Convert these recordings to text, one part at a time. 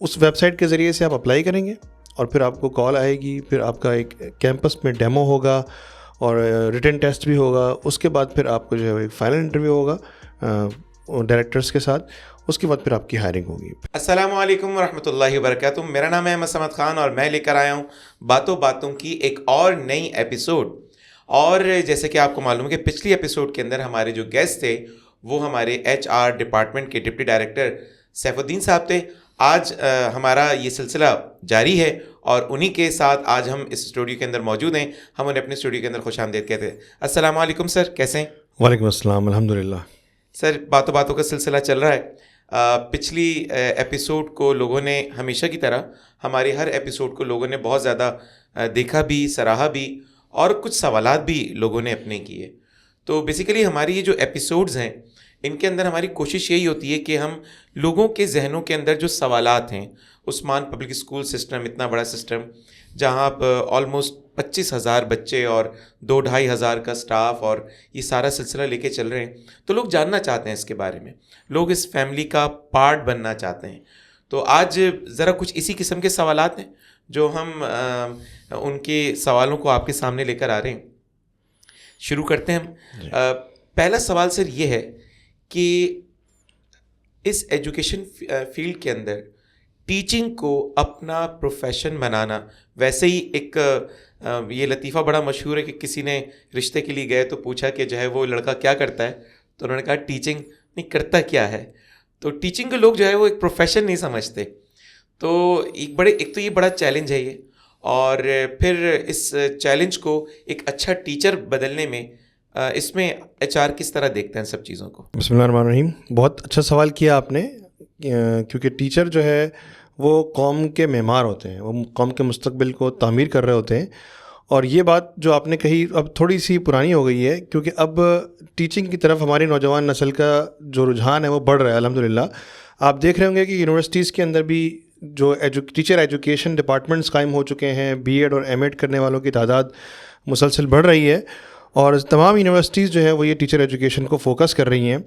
اس web site کے ذریعے سے آپ اپلائی کریں گے اور پھر آپ کو کال آئے گی, پھر آپ کا ایک کیمپس میں ڈیمو ہوگا اور ریٹن ٹیسٹ بھی ہوگا. اس کے بعد پھر آپ کو جو ہے ایک فائنل انٹرویو ہوگا ڈائریکٹرس کے ساتھ. اس کے بعد پھر آپ کی ہائرنگ ہوگی. السلام علیکم ورحمۃ اللہ وبرکاتہ. میرا نام ہے احمد سمد خان اور میں لے کر آیا ہوں باتوں باتوں کی ایک اور نئی ایپیسوڈ. اور جیسے کہ آپ کو معلوم ہے کہ پچھلی ایپیسوڈ کے اندر ہمارے جو گیسٹ تھے وہ ہمارے HR ڈپارٹمنٹ کے ڈپٹی ڈائریکٹر سیف الدین صاحب تھے. آج ہمارا یہ سلسلہ جاری ہے اور انہی کے ساتھ آج ہم اس اسٹوڈیو کے اندر موجود ہیں. ہم انہیں اپنے اسٹوڈیو کے اندر خوش آمدید کہتے ہیں. السلام علیکم سر, کیسے ہیں؟ وعلیکم السلام, الحمدللہ. سر باتوں باتوں کا سلسلہ چل رہا ہے. پچھلی ایپیسوڈ کو لوگوں نے ہمیشہ کی طرح ہماری ہر ایپیسوڈ کو لوگوں نے بہت زیادہ دیکھا بھی, سراہا بھی اور کچھ سوالات بھی لوگوں نے اپنے کیے. تو بیسیکلی ہماری یہ جو ایپیسوڈز ہیں ان کے اندر ہماری کوشش یہی ہوتی ہے کہ ہم لوگوں کے ذہنوں کے اندر جو سوالات ہیں, عثمان پبلک اسکول سسٹم اتنا بڑا سسٹم جہاں آلموسٹ 25,000 بچے اور 2-2,500 کا سٹاف اور یہ سارا سلسلہ لے کے چل رہے ہیں, تو لوگ جاننا چاہتے ہیں اس کے بارے میں, لوگ اس فیملی کا پارٹ بننا چاہتے ہیں. تو آج ذرا کچھ اسی قسم کے سوالات ہیں جو ہم ان کے سوالوں کو آپ کے سامنے لے کر آ رہے ہیں. شروع کرتے ہیں ہم. پہلا سوال سر یہ ہے کہ اس ایجوکیشن فیلڈ کے اندر ٹیچنگ کو اپنا پروفیشن بنانا, ویسے ہی ایک یہ لطیفہ بڑا مشہور ہے کہ کسی نے رشتے کے لیے گئے تو پوچھا کہ جو ہے وہ لڑکا کیا کرتا ہے, تو انہوں نے کہا ٹیچنگ. نہیں, کرتا کیا ہے. تو ٹیچنگ کے لوگ جو ہے وہ ایک پروفیشن نہیں سمجھتے. تو ایک تو یہ بڑا چیلنج ہے یہ, اور پھر اس چیلنج کو ایک اچھا ٹیچر بدلنے میں اس میں HR کس طرح دیکھتے ہیں سب چیزوں کو؟ بسم اللہ الرحمن الرحیم. بہت اچھا سوال کیا آپ نے, کیونکہ ٹیچر جو ہے وہ قوم کے معمار ہوتے ہیں, وہ قوم کے مستقبل کو تعمیر کر رہے ہوتے ہیں. اور یہ بات جو آپ نے کہی اب تھوڑی سی پرانی ہو گئی ہے, کیونکہ اب ٹیچنگ کی طرف ہماری نوجوان نسل کا جو رجحان ہے وہ بڑھ رہا ہے الحمدللہ. آپ دیکھ رہے ہوں گے کہ یونیورسٹیز کے اندر بھی جو ٹیچر ایجوکیشن ڈپارٹمنٹس قائم ہو چکے ہیں, BEd اور M.Ed کرنے والوں کی تعداد مسلسل بڑھ رہی ہے, اور تمام یونیورسٹیز جو ہے وہ یہ ٹیچر ایجوکیشن کو فوکس کر رہی ہیں.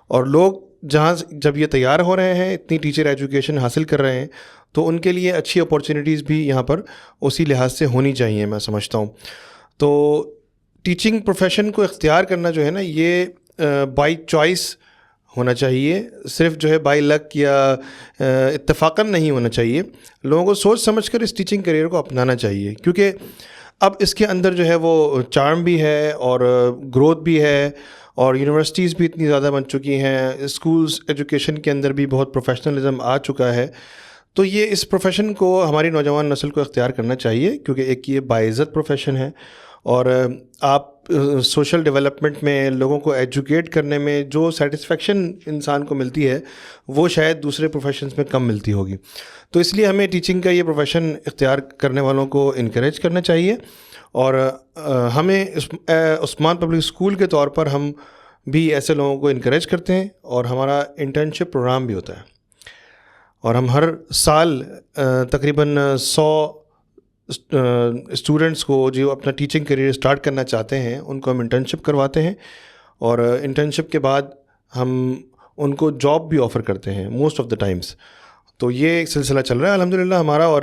اور لوگ جب یہ تیار ہو رہے ہیں, اتنی ٹیچر ایجوکیشن حاصل کر رہے ہیں, تو ان کے لیے اچھی اپورچونیٹیز بھی یہاں پر اسی لحاظ سے ہونی چاہیے, میں سمجھتا ہوں. تو ٹیچنگ پروفیشن کو اختیار کرنا جو ہے نا, یہ بائی چوائس ہونا چاہیے, صرف جو ہے بائی لک یا اتفاقاً نہیں ہونا چاہیے. لوگوں کو سوچ سمجھ کر اس ٹیچنگ کیریئر کو اپنانا چاہیے, کیونکہ اب اس کے اندر جو ہے وہ چارم بھی ہے اور گروتھ بھی ہے, اور یونیورسٹیز بھی اتنی زیادہ بن چکی ہیں, اسکولز ایجوکیشن کے اندر بھی بہت پروفیشنلزم آ چکا ہے. تو یہ اس پروفیشن کو ہماری نوجوان نسل کو اختیار کرنا چاہیے, کیونکہ ایک یہ باعزت پروفیشن ہے, اور آپ سوشل ڈیولپمنٹ میں لوگوں کو ایجوکیٹ کرنے میں جو سیٹسفیکشن انسان کو ملتی ہے وہ شاید دوسرے پروفیشنز میں کم ملتی ہوگی. تو اس لیے ہمیں ٹیچنگ کا یہ پروفیشن اختیار کرنے والوں کو انکریج کرنا چاہیے. اور ہمیں عثمان پبلک اسکول کے طور پر ہم بھی ایسے لوگوں کو انکریج کرتے ہیں, اور ہمارا انٹرنشپ پروگرام بھی ہوتا ہے, اور ہم ہر سال تقریباً 100 اسٹوڈنٹس کو جو اپنا ٹیچنگ کیریئر اسٹارٹ کرنا چاہتے ہیں ان کو ہم انٹرنشپ کرواتے ہیں, اور انٹرنشپ کے بعد ہم ان کو جاب بھی آفر کرتے ہیں موسٹ آف دا ٹائمس. تو یہ ایک سلسلہ چل رہا ہے الحمدللہ ہمارا, اور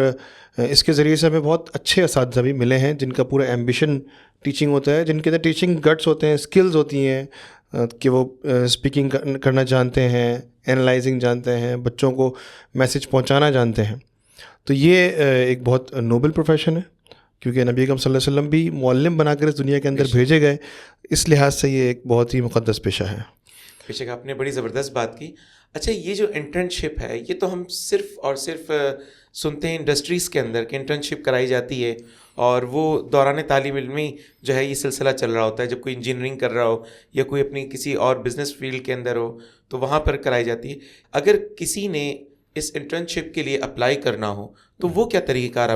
اس کے ذریعے سے ہمیں بہت اچھے اساتذہ بھی ملے ہیں جن کا پورا ایمبیشن ٹیچنگ ہوتا ہے, جن کے اندر ٹیچنگ گٹس ہوتے ہیں, اسکلز ہوتی ہیں کہ وہ اسپیکنگ کرنا جانتے ہیں, اینالائزنگ جانتے ہیں, بچوں کو میسج پہنچانا جانتے ہیں. تو یہ ایک بہت نوبل پروفیشن ہے, کیونکہ نبی اکرم صلی اللہ علیہ وسلم بھی معلم بنا کر اس دنیا کے اندر بھیجے گئے, اس لحاظ سے یہ ایک بہت ہی مقدس پیشہ ہے. بے شک آپ نے بڑی زبردست بات کی. اچھا, یہ جو انٹرنشپ ہے یہ تو ہم صرف اور صرف سنتے ہیں انڈسٹریز کے اندر کہ انٹرنشپ کرائی جاتی ہے, اور وہ دوران تعلیم علمی جو ہے یہ سلسلہ چل رہا ہوتا ہے. جب کوئی انجینئرنگ کر رہا ہو یا کوئی اپنی کسی اور بزنس فیلڈ کے اندر ہو تو وہاں پر کرائی جاتی ہے. اگر کسی نے اس انٹرنشپ کے لیے اپلائی کرنا ہو تو وہ کیا طریقہ کار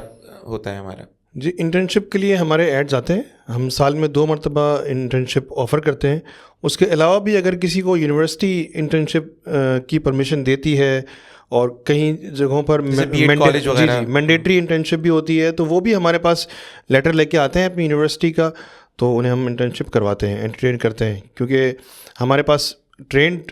ہوتا ہے ہمارا؟ جی, انٹرنشپ کے لیے ہمارے ایڈز آتے ہیں, ہم سال میں 2 مرتبہ انٹرنشپ آفر کرتے ہیں. اس کے علاوہ بھی اگر کسی کو یونیورسٹی انٹرنشپ کی پرمیشن دیتی ہے, اور کہیں جگہوں پر مینڈیٹری انٹرنشپ بھی ہوتی ہے, تو وہ بھی ہمارے پاس لیٹر لے کے آتے ہیں اپنی یونیورسٹی کا, تو انہیں ہم انٹرنشپ کرواتے ہیں, انٹرٹین کرتے ہیں, کیونکہ ہمارے پاس ٹرینڈ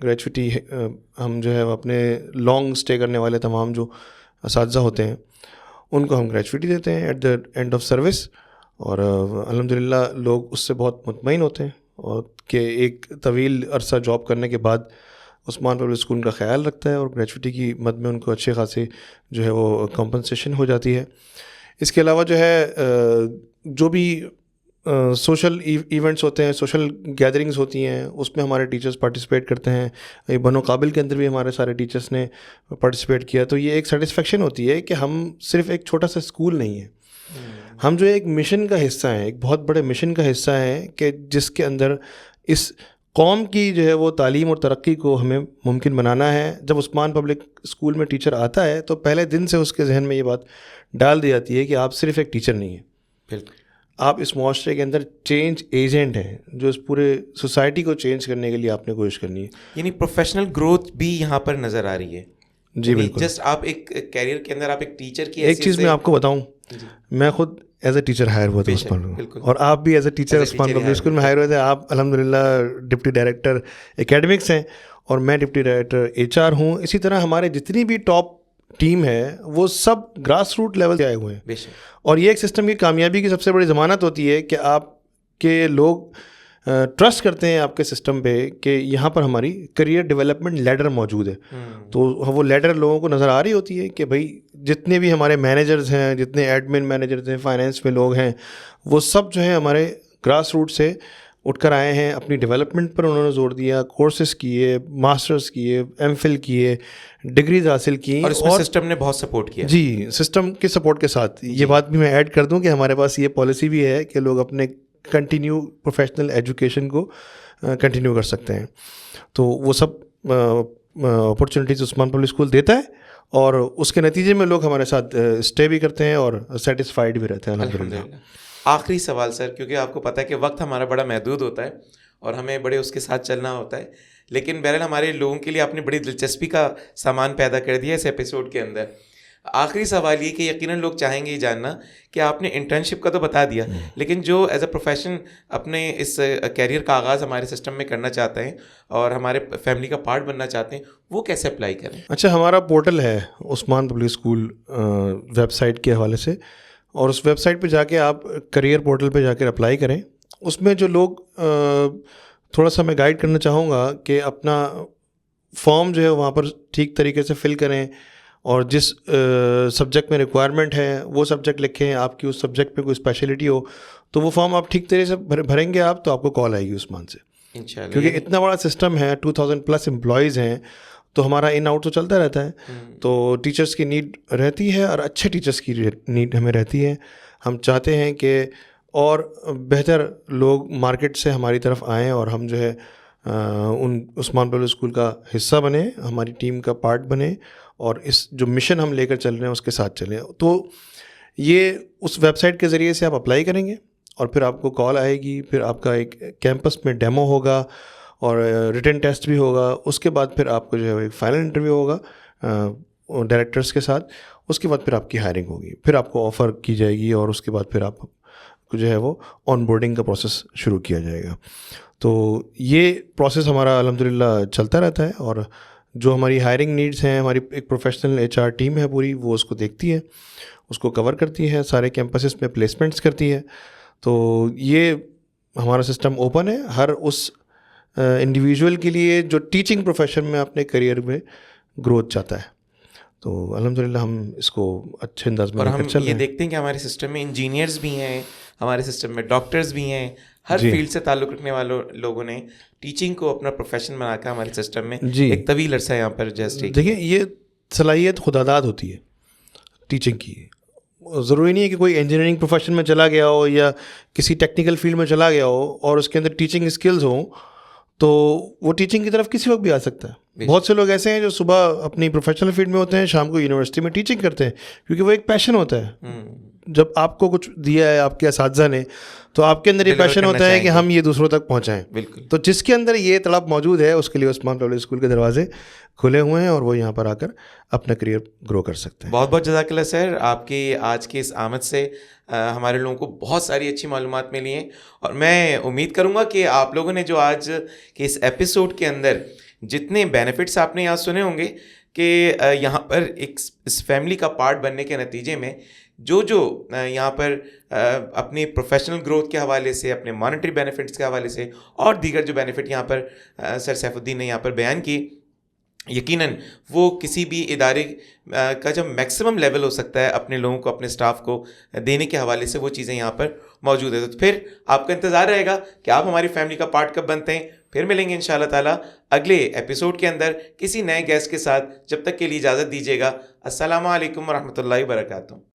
گریجویٹی ہم جو ہے اپنے لانگ اسٹے کرنے والے تمام جو اساتذہ ہوتے ہیں ان کو ہم گریجویٹی دیتے ہیں at the end of service. اور الحمدللہ لوگ اس سے بہت مطمئن ہوتے ہیں اور کہ ایک طویل عرصہ جاب کرنے کے بعد عثمان پبلک اسکول کا خیال رکھتا ہے اور گریجویٹی کی مد میں ان کو اچھے خاصے جو ہے وہ کمپنسیشن ہو جاتی ہے. اس کے علاوہ جو ہے جو بھی سوشل ایونٹس ہوتے ہیں, سوشل گیدرنگز ہوتی ہیں, اس میں ہمارے ٹیچرز پارٹیسپیٹ کرتے ہیں. بنو قابل کے اندر بھی ہمارے سارے ٹیچرز نے پارٹیسپیٹ کیا. تو یہ ایک سیٹسفیکشن ہوتی ہے کہ ہم صرف ایک چھوٹا سا اسکول نہیں ہیں, ہم جو ایک مشن کا حصہ ہیں, ایک بہت بڑے مشن کا حصہ ہیں کہ جس کے اندر اس قوم کی جو ہے وہ تعلیم اور ترقی کو ہمیں ممکن بنانا ہے. جب عثمان پبلک اسکول میں ٹیچر آتا ہے تو پہلے دن سے اس کے ذہن میں یہ بات ڈال دی جاتی ہے کہ آپ صرف ایک ٹیچر نہیں ہیں, بالکل آپ اس معاشرے کے اندر چینج ایجنٹ ہیں جو اس پورے سوسائٹی کو چینج کرنے کے لیے آپ نے کوشش کرنی ہے. یعنی پروفیشنل گروتھ بھی یہاں پر نظر آ رہی ہے. جی بالکل. جسٹ آپ ایک کیریئر کے اندر آپ ایک ٹیچر کی ایک چیز میں آپ کو بتاؤں, میں خود ایز اے ٹیچر ہائر ہوا تھا عثمان, اور آپ بھی as a teacher Usman public school میں ہائر ہوئے تھے. آپ الحمدللہ ڈپٹی ڈائریکٹر اکیڈمکس ہیں اور میں ڈپٹی ڈائریکٹر HR ہوں. اسی طرح ہمارے جتنی بھی ٹاپ ٹیم ہے وہ سب گراس روٹ لیول سے آئے ہوئے ہیں. اور یہ ایک سسٹم کی کامیابی کی سب سے بڑی ضمانت ہوتی ہے کہ آپ کے لوگ ٹرسٹ کرتے ہیں آپ کے سسٹم پہ کہ یہاں پر ہماری کریئر ڈیولپمنٹ لیڈر موجود ہے. تو وہ لیڈر لوگوں کو نظر آ رہی ہوتی ہے کہ بھائی جتنے بھی ہمارے مینیجرز ہیں, جتنے ایڈمن مینیجرز ہیں, فائنینس میں لوگ ہیں, وہ سب جو ہے ہمارے گراس روٹ سے اٹھ کر آئے ہیں. اپنی ڈیولپمنٹ پر انہوں نے زور دیا, کورسز کیے, ماسٹرز کیے, MPhil کیے, ڈگریز حاصل کی, اور اس میں سسٹم نے بہت سپورٹ کیا. جی, سسٹم کے سپورٹ کے ساتھ. یہ بات بھی میں ایڈ کر دوں کہ ہمارے پاس یہ پالیسی بھی ہے کہ لوگ اپنے کنٹینیو پروفیشنل ایجوکیشن کو کنٹینیو کر سکتے ہیں. تو وہ سب اپرچونیٹیز عثمان پبلک اسکول دیتا ہے اور اس کے نتیجے میں لوگ ہمارے ساتھ اسٹے بھی کرتے ہیں اور سیٹسفائڈ بھی رہتے ہیں الحمدللہ. آخری سوال سر, کیونکہ آپ کو پتہ ہے کہ وقت ہمارا بڑا محدود ہوتا ہے اور ہمیں بڑے اس کے ساتھ چلنا ہوتا ہے, لیکن بہرحال ہمارے لوگوں کے لیے آپ نے بڑی دلچسپی کا سامان پیدا کر دیا اس ایپیسوڈ کے اندر. آخری سوال یہ کہ یقیناً لوگ چاہیں گے یہ جاننا کہ آپ نے انٹرنشپ کا تو بتا دیا, لیکن جو ایز اے پروفیشن اپنے اس کیریئر کا آغاز ہمارے سسٹم میں کرنا چاہتے ہیں اور ہمارے فیملی کا پارٹ بننا چاہتے ہیں, وہ کیسے اپلائی کریں؟ اچھا, ہمارا پورٹل ہے عثمان پبلک اسکول ویب سائٹ کے حوالے سے, اور اس ویب سائٹ پہ جا کے آپ کریئر پورٹل پہ جا کر اپلائی کریں. اس میں جو لوگ تھوڑا سا میں گائیڈ کرنا چاہوں گا کہ اپنا فارم جو ہے وہاں پر ٹھیک طریقے سے فل کریں اور جس سبجیکٹ میں ریکوائرمنٹ ہے وہ سبجیکٹ لکھیں. آپ کی اس سبجیکٹ پہ کوئی اسپیشلٹی ہو تو وہ فارم آپ ٹھیک طریقے سے بھریں گے آپ, تو آپ کو کال آئے گی عثمان سے, کیونکہ اتنا بڑا سسٹم ہے, 2000+ امپلائیز ہیں, تو ہمارا ان آؤٹ تو چلتا رہتا ہے. تو ٹیچرس کی نیڈ رہتی ہے اور اچھے ٹیچرس کی نیڈ ہمیں رہتی ہے. ہم چاہتے ہیں کہ اور بہتر لوگ مارکیٹ سے ہماری طرف آئیں اور ہم جو ہے ان عثمان پبلک اسکول کا حصہ بنیں, ہماری ٹیم کا پارٹ بنیں اور اس جو مشن ہم لے کر چل رہے ہیں اس کے ساتھ چلیں. تو یہ اس ویب سائٹ کے ذریعے سے آپ اپلائی کریں گے اور پھر آپ کو کال آئے گی, پھر آپ کا ایک کیمپس میں ڈیمو ہوگا اور ریٹن ٹیسٹ بھی ہوگا. اس کے بعد پھر آپ کو جو ہے ایک فائنل انٹرویو ہوگا ڈائریکٹرس کے ساتھ. اس کے بعد پھر آپ کی ہائرنگ ہوگی, پھر آپ کو آفر کی جائے گی اور اس کے بعد پھر آپ کو جو ہے وہ آن بورڈنگ کا پروسیس شروع کیا جائے گا. تو یہ پروسیس ہمارا الحمدللہ چلتا رہتا ہے اور جو ہماری ہائرنگ نیڈس ہیں, ہماری ایک پروفیشنل HR ٹیم ہے پوری, وہ اس کو دیکھتی ہے, اس کو کور کرتی ہے, سارے کیمپسز میں پلیسمنٹس کرتی ہے. تو یہ ہمارا سسٹم اوپن ہے ہر اس انڈیویجول کے لیے جو ٹیچنگ پروفیشن میں اپنے کریئر میں گروتھ چاہتا ہے. تو الحمدللہ ہم اس کو اچھے انداز میں اور ہم یہ دیکھتے ہیں کہ ہمارے سسٹم میں انجینئرز بھی ہیں, ہمارے سسٹم میں ڈاکٹرز بھی ہیں, ہر فیلڈ سے تعلق رکھنے والوں لوگوں نے ٹیچنگ کو اپنا پروفیشن بنا کر ہمارے سسٹم میں ایک طویل عرصہ یہاں پر جیسے دیکھیں, یہ صلاحیت خداداد ہوتی ہے ٹیچنگ کی. ضروری نہیں ہے کہ کوئی انجینئرنگ پروفیشن میں چلا گیا ہو یا کسی ٹیکنیکل فیلڈ میں چلا گیا ہو اور اس کے اندر ٹیچنگ اسکلز ہوں تو وہ ٹیچنگ کی طرف کسی وقت بھی آ سکتا ہے. بہت سے لوگ ایسے ہیں جو صبح اپنی پروفیشنل فیلڈ میں ہوتے ہیں, شام کو یونیورسٹی میں ٹیچنگ کرتے ہیں, کیونکہ وہ ایک پیشن ہوتا ہے. جب آپ کو کچھ دیا ہے آپ کے اساتذہ نے تو آپ کے اندر یہ پیشن ہوتا ہے کہ ہم یہ دوسروں تک پہنچائیں. بالکل. تو جس کے اندر یہ تڑپ موجود ہے اس کے لیے عثمان پبلک اسکول کے دروازے کھلے ہوئے ہیں اور وہ یہاں پر آ کر اپنا کریئر گرو کر سکتے ہیں. بہت بہت جزاک اللہ سر, آپ کی آج کی اس آمد سے ہمارے لوگوں کو بہت ساری اچھی معلومات ملی ہیں, اور میں امید کروں گا کہ آپ لوگوں نے جو آج کے اس ایپیسوڈ کے اندر جتنے بینیفٹس آپ نے یہاں سنے ہوں گے کہ یہاں پر ایک اس فیملی کا پارٹ بننے کے نتیجے میں جو یہاں پر اپنی پروفیشنل گروتھ کے حوالے سے، اپنے مانیٹری بینیفٹس کے حوالے سے اور دیگر جو بینیفٹ یہاں پر سر سیف الدین نے یہاں پر بیان کی، یقیناً وہ کسی بھی ادارے کا جو میکسیمم لیول ہو سکتا ہے اپنے لوگوں کو، اپنے سٹاف کو دینے کے حوالے سے، وہ چیزیں یہاں پر موجود ہیں. تو پھر آپ کا انتظار رہے گا کہ آپ ہماری فیملی کا پارٹ کب بنتے ہیں. پھر ملیں گے انشاءاللہ تعالیٰ اگلے ایپیسوڈ کے اندر کسی نئے گیسٹ کے ساتھ. جب تک کے لیے اجازت دیجیے گا. السلام علیکم ورحمۃ اللہ وبرکاتہ.